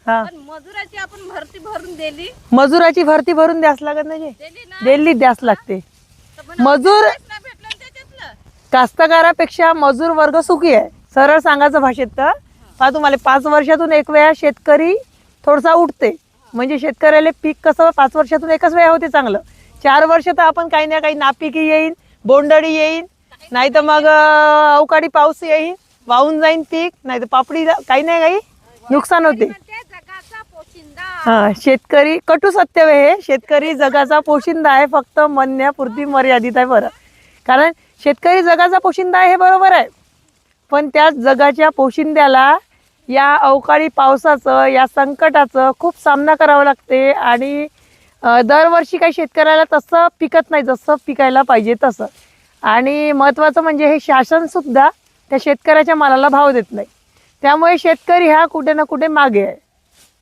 हा पण मजुराची आपण भरती भरून दिली, मजुराची भरती भरून द्यास लागत नाही, दिली ना दिल्लीत द्यास लागते. तर पण मजूर काहीच नाही भेटलं ना त्याच्यातलं. कास्तकारापेक्षा मजूर वर्ग सुखी आहे. सरळ सांगायचं भाषेत तर पहा तुम्हाला 5 वर्षातून एक वेळा शेतकरी थोडासा उठते. म्हणजे शेतकऱ्याला पीक कसं 5 वर्षातून एकच वेळा होते चांगलं. 4 वर्ष तर आपण काही ना काही नापिकी येईन, बोंडळी येईन, नाही तर मग अवकाळी पाऊस येईन, वाहून जाईन पीक, नाही तर पापडी काही नाही काही नुकसान होते. ते जगाचा पोशिंदा. हा, शेतकरी कटू सत्य आहे हे. शेतकरी जगाचा पोशिंदा आहे, फक्त म्हणण्यापुरती मर्यादित आहे बरं. कारण शेतकरी जगाचा पोशिंदा आहे हे बरोबर आहे, पण त्या जगाच्या पोशिंद्याला या अवकाळी पावसाचं, या संकटाचं खूप सामना करावा लागते. आणि दरवर्षी काही शेतकऱ्याला तसं पिकत नाही जसं पिकायला पाहिजे तसं. आणि महत्त्वाचं म्हणजे हे शासनसुद्धा त्या शेतकऱ्याच्या मालाला भाव देत नाही. त्यामुळे शेतकरी हा कुठे ना कुठे मागे आहे.